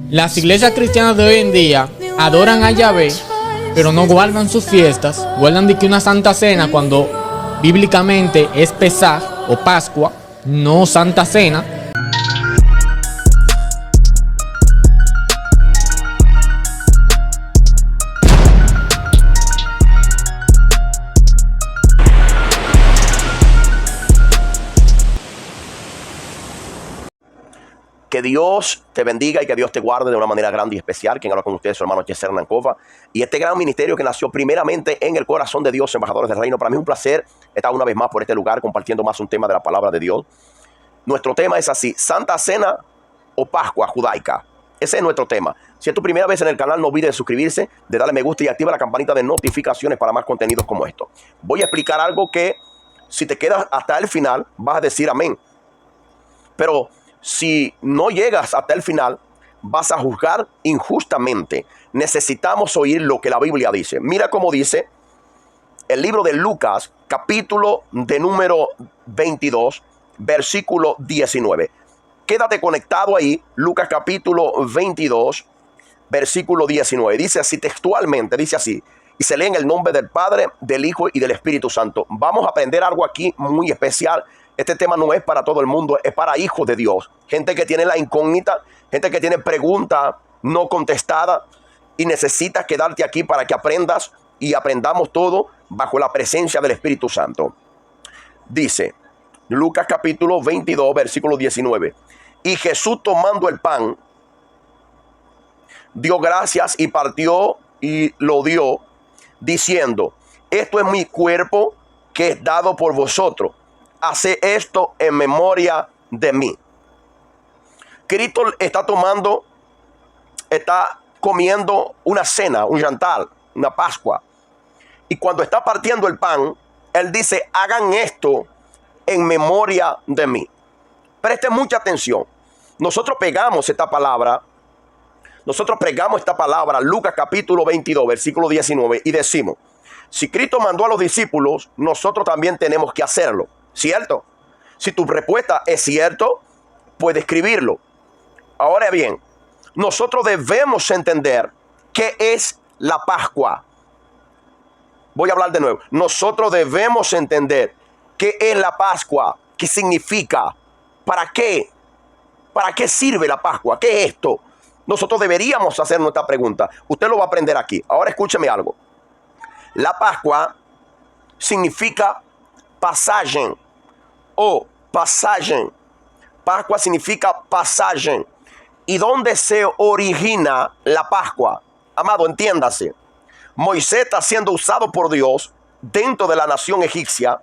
Las iglesias cristianas de hoy en día adoran a Yahvé, pero no guardan sus fiestas. Guardan de que una Santa Cena cuando bíblicamente es Pesaj o Pascua, no Santa Cena. Que Dios te bendiga y que Dios te guarde de una manera grande y especial. Quien habla con ustedes, su hermano Yeser Nankova. Y este gran ministerio que nació primeramente en el corazón de Dios, embajadores del reino. Para mí es un placer estar una vez más por este lugar compartiendo más un tema de la palabra de Dios. Nuestro tema es así: Santa Cena o Pascua judaica. Ese es nuestro tema. Si es tu primera vez en el canal, no olvides de suscribirse, de darle me gusta y activa la campanita de notificaciones para más contenidos como esto. Voy a explicar algo que si te quedas hasta el final vas a decir amén. Pero si no llegas hasta el final, vas a juzgar injustamente. Necesitamos oír lo que la Biblia dice. Mira cómo dice el libro de Lucas, capítulo de número 22, versículo 19. Quédate conectado ahí, Lucas capítulo 22, versículo 19. Dice así textualmente, dice así. Y se lee en el nombre del Padre, del Hijo y del Espíritu Santo. Vamos a aprender algo aquí muy especial. Este tema no es para todo el mundo, es para hijos de Dios. Gente que tiene la incógnita, gente que tiene preguntas no contestadas y necesitas quedarte aquí para que aprendas y aprendamos todo bajo la presencia del Espíritu Santo. Dice Lucas capítulo 22, versículo 19. Y Jesús, tomando el pan, dio gracias y partió y lo dio, diciendo: esto es mi cuerpo que es dado por vosotros. Hace esto en memoria de mí. Cristo está comiendo una cena, un yantal, una Pascua. Y cuando está partiendo el pan, Él dice: hagan esto en memoria de mí. Presten mucha atención. Nosotros pegamos esta palabra, Lucas capítulo 22, versículo 19, y decimos: si Cristo mandó a los discípulos, nosotros también tenemos que hacerlo. ¿Cierto? Si tu respuesta es cierto, puedes escribirlo. Ahora bien, nosotros debemos entender qué es la Pascua. Voy a hablar de nuevo. Nosotros debemos entender qué es la Pascua, qué significa, para qué sirve la Pascua, qué es esto. Nosotros deberíamos hacer nuestra pregunta. Usted lo va a aprender aquí. Ahora escúcheme algo. La Pascua significa pasaje. O pasaje. Pascua significa pasaje. ¿Y dónde se origina la Pascua? Amado, entiéndase. Moisés está siendo usado por Dios dentro de la nación egipcia.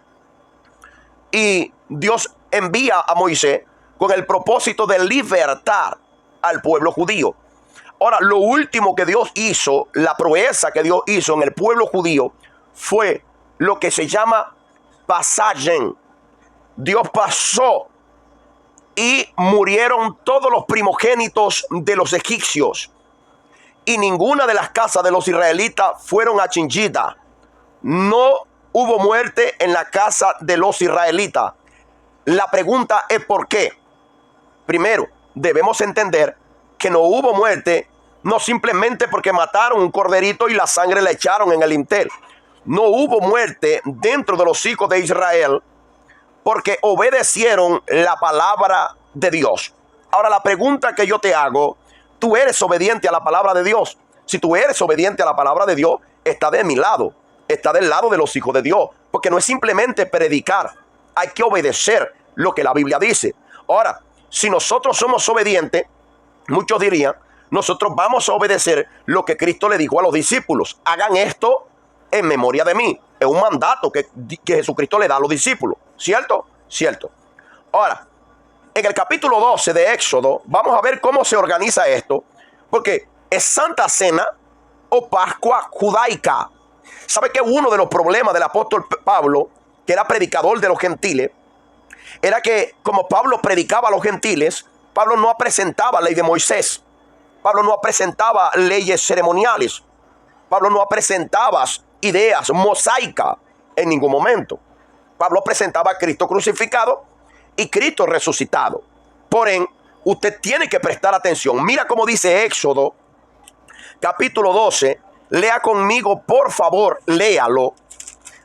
Y Dios envía a Moisés con el propósito de libertar al pueblo judío. Ahora, lo último que Dios hizo, la proeza que Dios hizo en el pueblo judío, fue lo que se llama pasaje. Dios pasó y murieron todos los primogénitos de los egipcios. Y ninguna de las casas de los israelitas fueron atingidas. No hubo muerte en la casa de los israelitas. La pregunta es ¿por qué? Primero, debemos entender que no hubo muerte, no simplemente porque mataron un corderito y la sangre la echaron en el lintel. No hubo muerte dentro de los hijos de Israel porque obedecieron la palabra de Dios. Ahora, la pregunta que yo te hago: ¿tú eres obediente a la palabra de Dios? Si tú eres obediente a la palabra de Dios, está de mi lado, está del lado de los hijos de Dios, porque no es simplemente predicar, hay que obedecer lo que la Biblia dice. Ahora, si nosotros somos obedientes, muchos dirían: nosotros vamos a obedecer lo que Cristo le dijo a los discípulos: hagan esto en memoria de mí. Es un mandato que Jesucristo le da a los discípulos. ¿Cierto? Cierto. Ahora, en el capítulo 12 de Éxodo, vamos a ver cómo se organiza esto, porque es Santa Cena o Pascua judaica. ¿Sabe que uno de los problemas del apóstol Pablo, que era predicador de los gentiles, era que como Pablo predicaba a los gentiles, Pablo no presentaba ley de Moisés, Pablo no presentaba leyes ceremoniales, Pablo no presentaba ideas mosaicas en ningún momento. Pablo presentaba a Cristo crucificado y Cristo resucitado. Por ende, usted tiene que prestar atención. Mira cómo dice Éxodo, capítulo 12. Lea conmigo, por favor, léalo.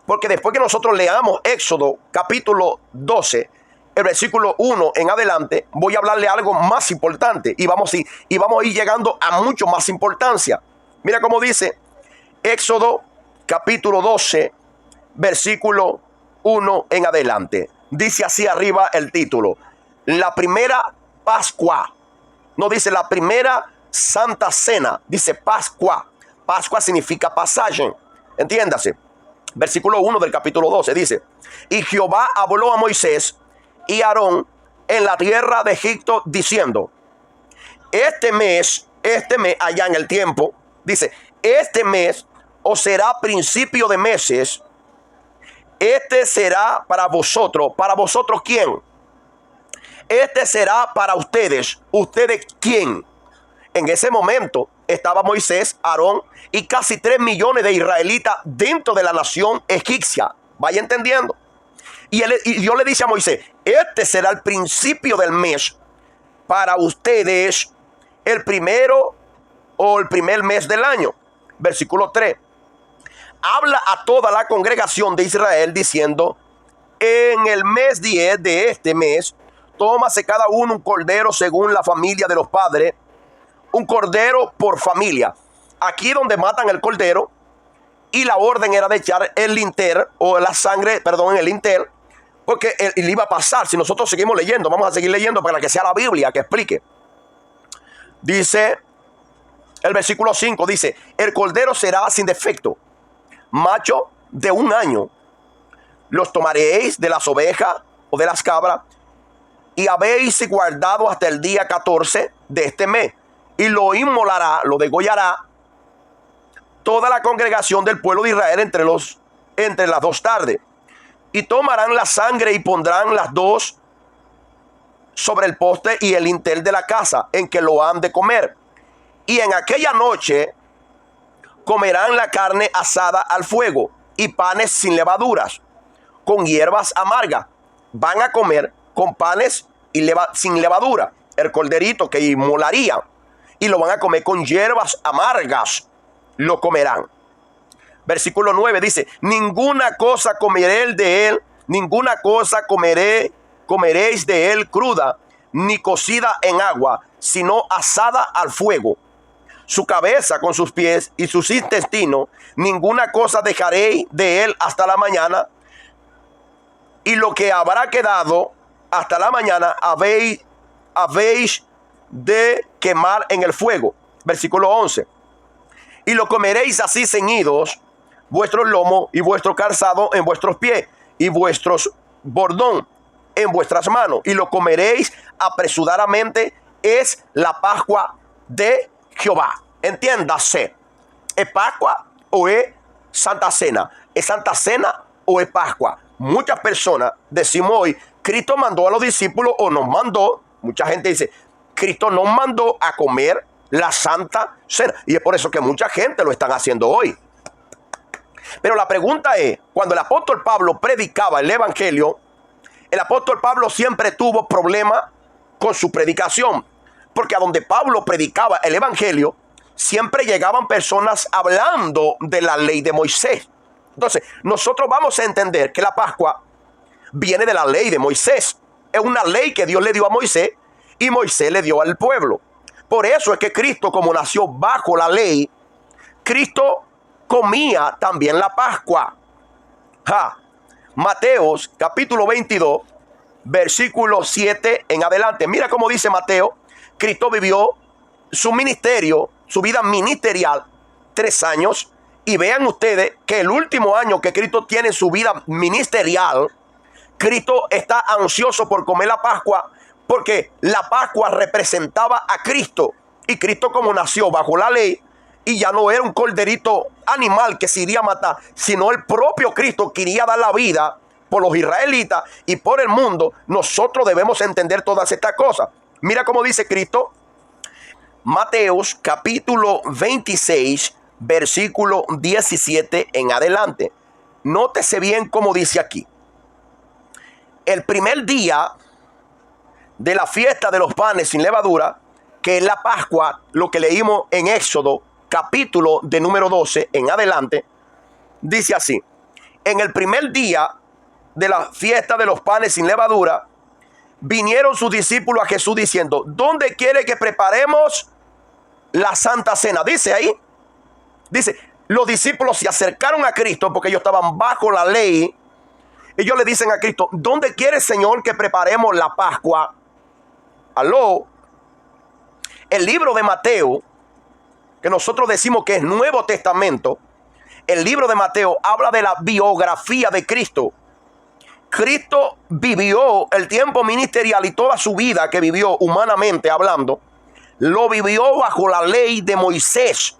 Porque después que nosotros leamos Éxodo, capítulo 12, el versículo 1 en adelante, voy a hablarle algo más importante. Y vamos a ir llegando a mucho más importancia. Mira cómo dice Éxodo, capítulo 12, versículo 1 en adelante. Dice así arriba el título: la primera Pascua. No dice la primera Santa Cena, dice Pascua. Pascua significa pasaje. Entiéndase. Versículo 1 del capítulo 12 dice: y Jehová habló a Moisés y a Aarón en la tierra de Egipto diciendo: este mes allá en el tiempo, dice, este mes os será principio de meses. Este será para vosotros. ¿Para vosotros quién? Este será para ustedes. ¿Ustedes quién? En ese momento estaba Moisés, Aarón y casi 3 millones de israelitas dentro de la nación egipcia. Vaya entendiendo. Y Dios le dice a Moisés: este será el principio del mes para ustedes, el primero o el primer mes del año. Versículo 3. Habla a toda la congregación de Israel diciendo: en el mes 10 de este mes, tómase cada uno un cordero según la familia de los padres, un cordero por familia. Aquí donde matan el cordero, y la orden era de echar el lintel, o la sangre, perdón, en el lintel, porque él iba a pasar. Si nosotros seguimos leyendo, vamos a seguir leyendo para que sea la Biblia que explique. Dice el versículo 5, dice: el cordero será sin defecto, macho de 1 año. Los tomaréis de las ovejas o de las cabras, y habéis guardado hasta el día 14 de este mes, y lo inmolará, lo degollará toda la congregación del pueblo de Israel entre las 2 tardes. Y tomarán la sangre y pondrán las 2 sobre el poste y el lintel de la casa en que lo han de comer. Y en aquella noche comerán la carne asada al fuego y panes sin levaduras, con hierbas amargas. Van a comer con panes sin levadura el corderito que inmolarían, y lo van a comer con hierbas amargas, lo comerán. Versículo 9 dice: ninguna cosa comeré de él, ninguna cosa comeréis de él cruda, ni cocida en agua, sino asada al fuego. Su cabeza con sus pies y sus intestinos, ninguna cosa dejaréis de él hasta la mañana. Y lo que habrá quedado hasta la mañana habéis de quemar en el fuego. Versículo 11. Y lo comeréis así ceñidos, vuestros lomos y vuestro calzado en vuestros pies, y vuestros bordón en vuestras manos. Y lo comeréis apresuradamente. Es la Pascua de Jehová. Entiéndase. ¿Es Pascua o es Santa Cena? ¿Es Santa Cena o es Pascua? Muchas personas decimos hoy: Cristo mandó a los discípulos, o nos mandó. Mucha gente dice: Cristo nos mandó a comer la Santa Cena. Y es por eso que mucha gente lo están haciendo hoy. Pero la pregunta es: cuando el apóstol Pablo predicaba el evangelio, el apóstol Pablo siempre tuvo problemas con su predicación. Porque a donde Pablo predicaba el evangelio, siempre llegaban personas hablando de la ley de Moisés. Entonces, nosotros vamos a entender que la Pascua viene de la ley de Moisés. Es una ley que Dios le dio a Moisés y Moisés le dio al pueblo. Por eso es que Cristo, como nació bajo la ley, Cristo comía también la Pascua. Mateos capítulo 22, versículo 7 en adelante. Mira cómo dice Mateo. Cristo vivió su ministerio, su vida ministerial, 3 años. Y vean ustedes que el último año que Cristo tiene su vida ministerial, Cristo está ansioso por comer la Pascua, porque la Pascua representaba a Cristo. Y Cristo, como nació bajo la ley, y ya no era un corderito animal que se iría a matar, sino el propio Cristo que iría a dar la vida por los israelitas y por el mundo. Nosotros debemos entender todas estas cosas. Mira cómo dice Cristo. Mateos capítulo 26, versículo 17 en adelante. Nótese bien cómo dice aquí. El primer día de la fiesta de los panes sin levadura, que es la Pascua, lo que leímos en Éxodo, capítulo de número 12 en adelante, dice así: en el primer día de la fiesta de los panes sin levadura, vinieron sus discípulos a Jesús diciendo: ¿dónde quiere que preparemos la Santa Cena? Dice ahí, dice, los discípulos se acercaron a Cristo porque ellos estaban bajo la ley. Ellos le dicen a Cristo: ¿dónde quiere, Señor, que preparemos la Pascua? Aló. El libro de Mateo, que nosotros decimos que es Nuevo Testamento, el libro de Mateo habla de la biografía de Cristo. Cristo vivió el tiempo ministerial y toda su vida que vivió humanamente hablando, lo vivió bajo la ley de Moisés.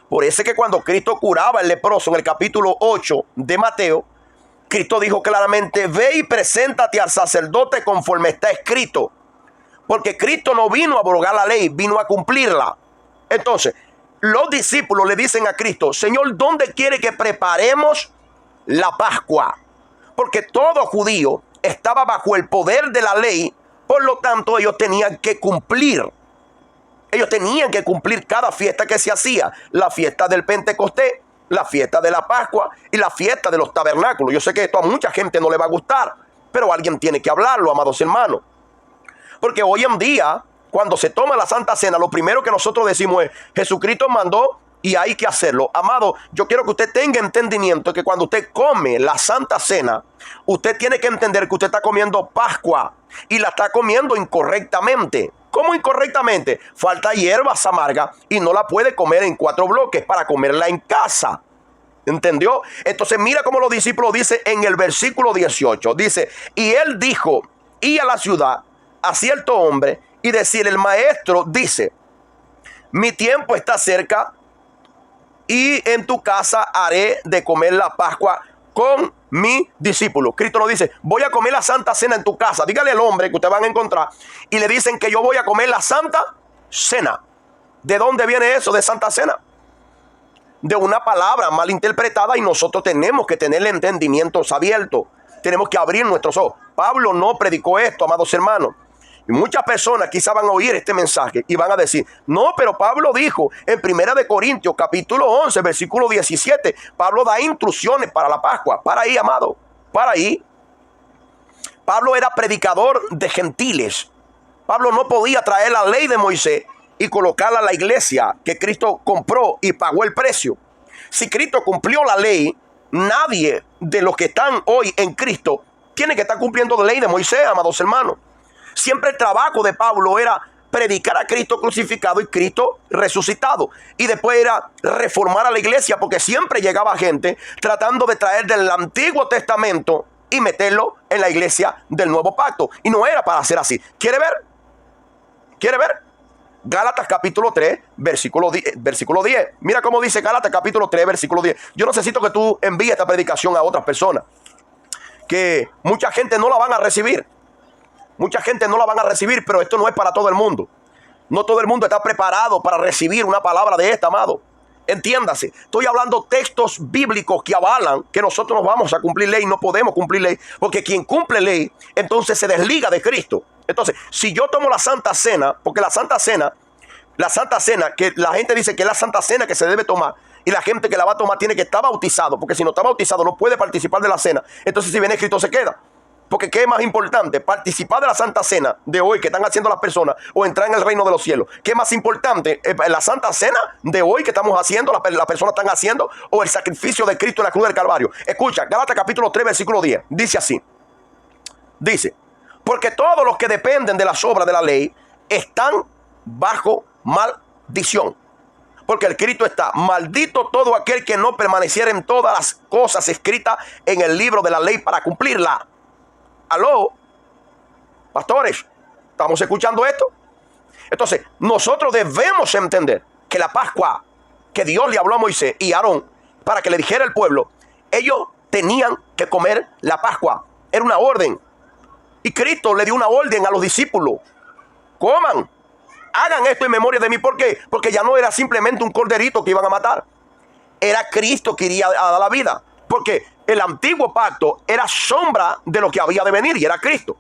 Por eso es que cuando Cristo curaba al leproso en el capítulo 8 de Mateo, Cristo dijo claramente: ve y preséntate al sacerdote conforme está escrito. Porque Cristo no vino a abrogar la ley, vino a cumplirla. Entonces, los discípulos le dicen a Cristo: Señor, ¿dónde quiere que preparemos la Pascua? Porque todo judío estaba bajo el poder de la ley, por lo tanto ellos tenían que cumplir. Ellos tenían que cumplir cada fiesta que se hacía. La fiesta del Pentecostés, la fiesta de la Pascua y la fiesta de los tabernáculos. Yo sé que esto a mucha gente no le va a gustar, pero alguien tiene que hablarlo, amados hermanos. Porque hoy en día, cuando se toma la Santa Cena, lo primero que nosotros decimos es: Jesucristo mandó y hay que hacerlo. Amado, yo quiero que usted tenga entendimiento que cuando usted come la Santa Cena, usted tiene que entender que usted está comiendo Pascua y la está comiendo incorrectamente. ¿Cómo incorrectamente? Falta hierbas amargas y no la puede comer en 4 bloques para comerla en casa. ¿Entendió? Entonces mira cómo los discípulos dicen en el versículo 18. Dice: y él dijo: y a la ciudad a cierto hombre y decir: el maestro dice, mi tiempo está cerca y en tu casa haré de comer la Pascua con mi discípulo. Cristo nos dice: voy a comer la Santa Cena en tu casa. Dígale al hombre que ustedes van a encontrar y le dicen que yo voy a comer la Santa Cena. ¿De dónde viene eso de Santa Cena? De una palabra mal interpretada, y nosotros tenemos que tener entendimientos abiertos. Tenemos que abrir nuestros ojos. Pablo no predicó esto, amados hermanos. Y muchas personas quizás van a oír este mensaje y van a decir: no, pero Pablo dijo en 1 de Corintios capítulo 11 versículo 17, Pablo da instrucciones para la Pascua. Para ahí, amado, para ahí. Pablo era predicador de gentiles. Pablo no podía traer la ley de Moisés y colocarla a la iglesia que Cristo compró y pagó el precio. Si Cristo cumplió la ley, nadie de los que están hoy en Cristo tiene que estar cumpliendo la ley de Moisés, amados hermanos. Siempre el trabajo de Pablo era predicar a Cristo crucificado y Cristo resucitado. Y después era reformar a la iglesia, porque siempre llegaba gente tratando de traer del Antiguo Testamento y meterlo en la iglesia del Nuevo Pacto. Y no era para hacer así. ¿Quiere ver? ¿Quiere ver? Gálatas capítulo 3, versículo 10. Mira cómo dice Gálatas capítulo 3, versículo 10. Yo necesito que tú envíes esta predicación a otras personas, que mucha gente no la van a recibir. Mucha gente no la van a recibir, pero esto no es para todo el mundo. No todo el mundo está preparado para recibir una palabra de esta, amado. Entiéndase, estoy hablando textos bíblicos que avalan que nosotros nos vamos a cumplir ley. No podemos cumplir ley, porque quien cumple ley, entonces se desliga de Cristo. Entonces, si yo tomo la Santa Cena, porque la Santa Cena, que la gente dice que es la Santa Cena que se debe tomar, y la gente que la va a tomar tiene que estar bautizado, porque si no está bautizado no puede participar de la cena. Entonces, si viene Cristo, se queda. Porque ¿qué es más importante? ¿Participar de la Santa Cena de hoy que están haciendo las personas, o entrar en el reino de los cielos? ¿Qué es más importante? ¿La Santa Cena de hoy que estamos haciendo, las personas están haciendo, o el sacrificio de Cristo en la cruz del Calvario? Escucha, Gálatas capítulo 3, versículo 10. Dice así. Dice: porque todos los que dependen de las obras de la ley están bajo maldición. Porque escrito está: maldito todo aquel que no permaneciera en todas las cosas escritas en el libro de la ley para cumplirla. Aló, pastores, ¿estamos escuchando esto? Entonces, nosotros debemos entender que la Pascua que Dios le habló a Moisés y a Aarón para que le dijera al pueblo, ellos tenían que comer la Pascua. Era una orden. Y Cristo le dio una orden a los discípulos: coman, hagan esto en memoria de mí. ¿Por qué? Porque ya no era simplemente un corderito que iban a matar. Era Cristo que iría a dar la vida. Porque el antiguo pacto era sombra de lo que había de venir, y era Cristo.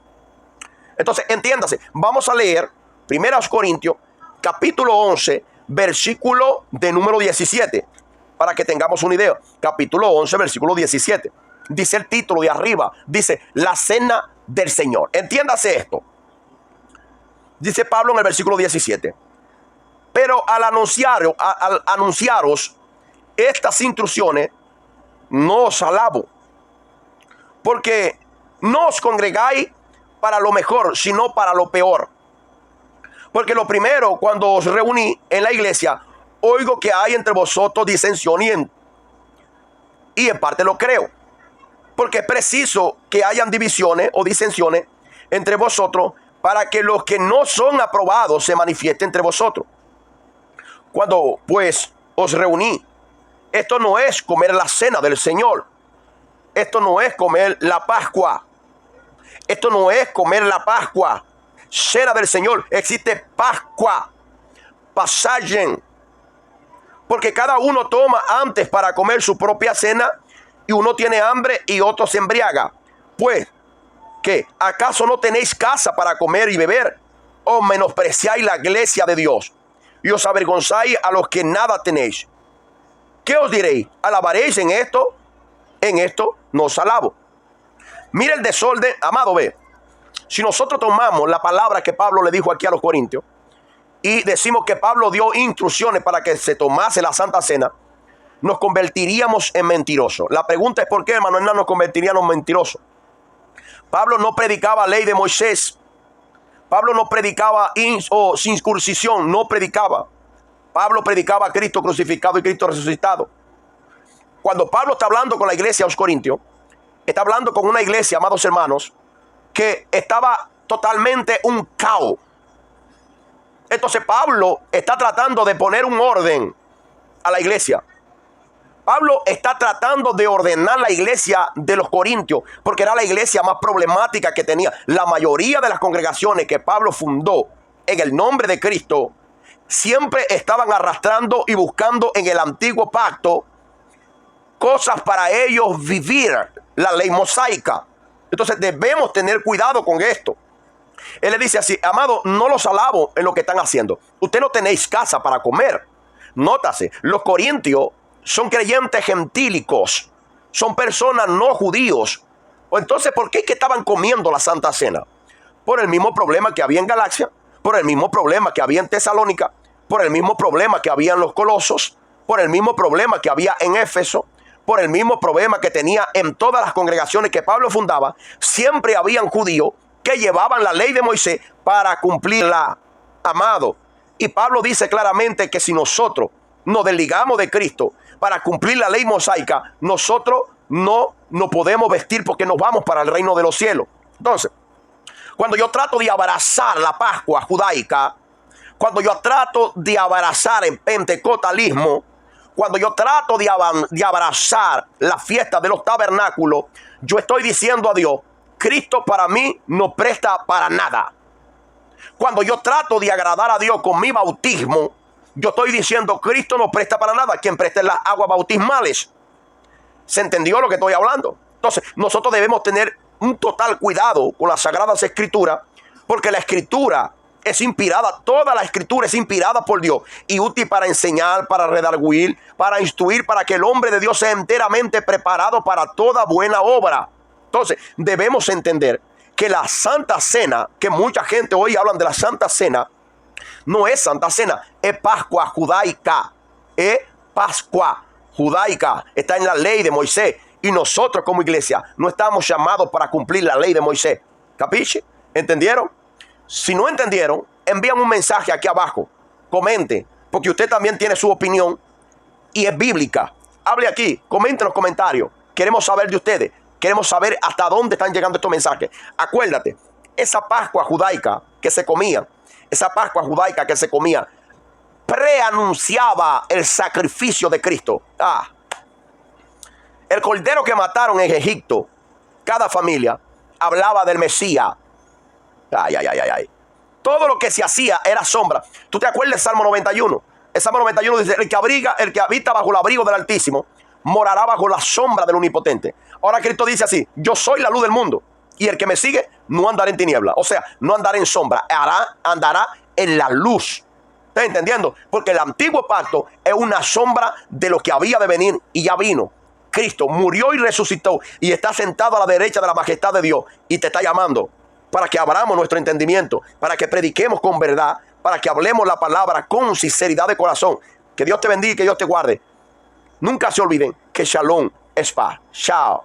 Entonces, entiéndase, vamos a leer 1 Corintios, capítulo 11, versículo de número 17, para que tengamos una idea. Capítulo 11, versículo 17. Dice el título de arriba, dice, la cena del Señor. Entiéndase esto. Dice Pablo en el versículo 17. Pero al anunciaros estas instrucciones, no os alabo, porque no os congregáis para lo mejor, sino para lo peor. Porque lo primero, cuando os reuní en la iglesia, oigo que hay entre vosotros disensión y en parte lo creo. Porque es preciso que hayan divisiones o disensiones entre vosotros para que los que no son aprobados se manifiesten entre vosotros. Cuando pues os reuní, esto no es comer la cena del Señor. Esto no es comer la Pascua. Esto no es comer la Pascua. Cena del Señor. Existe Pascua. Pasajen. Porque cada uno toma antes para comer su propia cena, y uno tiene hambre y otro se embriaga. Pues, ¿qué? ¿Acaso no tenéis casa para comer y beber? ¿O menospreciáis la iglesia de Dios y os avergonzáis a los que nada tenéis? ¿Qué os diréis? ¿Alabaréis en esto? En esto no os alabo. Mira el desorden, amado, ve. Si nosotros tomamos la palabra que Pablo le dijo aquí a los corintios y decimos que Pablo dio instrucciones para que se tomase la Santa Cena, nos convertiríamos en mentirosos. La pregunta es ¿por qué, hermano Hernán, nos convertiríamos en mentirosos? Pablo no predicaba ley de Moisés. Pablo no predicaba circuncisión, no predicaba. Pablo predicaba a Cristo crucificado y Cristo resucitado. Cuando Pablo está hablando con la iglesia de los corintios, está hablando con una iglesia, amados hermanos, que estaba totalmente un caos. Entonces Pablo está tratando de poner un orden a la iglesia. Pablo está tratando de ordenar la iglesia de los corintios, porque era la iglesia más problemática que tenía. La mayoría de las congregaciones que Pablo fundó en el nombre de Cristo siempre estaban arrastrando y buscando en el antiguo pacto cosas para ellos vivir, la ley mosaica. Entonces debemos tener cuidado con esto. Él le dice así: amado, no los alabo en lo que están haciendo. Ustedes no tenéis casa para comer. Nótase, los corintios son creyentes gentílicos, son personas no judíos. Entonces, ¿por qué es que estaban comiendo la Santa Cena? Por el mismo problema que había en Galacia, por el mismo problema que había en Tesalónica, por el mismo problema que había en los Colosos, por el mismo problema que había en Éfeso, por el mismo problema que tenía en todas las congregaciones que Pablo fundaba. Siempre habían judíos que llevaban la ley de Moisés para cumplirla, amado. Y Pablo dice claramente que si nosotros nos desligamos de Cristo para cumplir la ley mosaica, nosotros no nos podemos vestir porque nos vamos para el reino de los cielos. Entonces, cuando yo trato de abrazar la Pascua judaica, cuando yo trato de abrazar el pentecostalismo, cuando yo trato de abrazar la fiesta de los tabernáculos, yo estoy diciendo a Dios: Cristo para mí no presta para nada. Cuando yo trato de agradar a Dios con mi bautismo, yo estoy diciendo: Cristo no presta para nada. Quien presta las aguas bautismales. ¿Se entendió lo que estoy hablando? Entonces, nosotros debemos tener un total cuidado con las Sagradas Escrituras, porque la Escritura es inspirada, toda la Escritura es inspirada por Dios y útil para enseñar, para redarguir, para instruir, para que el hombre de Dios sea enteramente preparado para toda buena obra. Entonces, debemos entender que la Santa Cena, que mucha gente hoy hablan de la Santa Cena, no es Santa Cena, es Pascua judaica. Es Pascua judaica. Está en la ley de Moisés. Y nosotros como iglesia no estamos llamados para cumplir la ley de Moisés. ¿Capiche? ¿Entendieron? Si no entendieron, envían un mensaje aquí abajo. Comente, porque usted también tiene su opinión y es bíblica. Hable aquí, comente en los comentarios. Queremos saber de ustedes. Queremos saber hasta dónde están llegando estos mensajes. Acuérdate, esa Pascua judaica que se comía, preanunciaba el sacrificio de Cristo. El cordero que mataron en Egipto, cada familia hablaba del Mesías. Todo lo que se hacía era sombra. ¿Tú te acuerdas del Salmo 91? El Salmo 91 dice: el que habita bajo el abrigo del Altísimo morará bajo la sombra del Omnipotente. Ahora Cristo dice así: yo soy la luz del mundo. Y el que me sigue no andará en tiniebla. O sea, no andará en sombra. Andará en la luz. ¿Estás entendiendo? Porque el antiguo pacto es una sombra de lo que había de venir y ya vino. Cristo murió y resucitó y está sentado a la derecha de la majestad de Dios y te está llamando para que abramos nuestro entendimiento, para que prediquemos con verdad, para que hablemos la palabra con sinceridad de corazón. Que Dios te bendiga y que Dios te guarde. Nunca se olviden que Shalom es paz. Chao.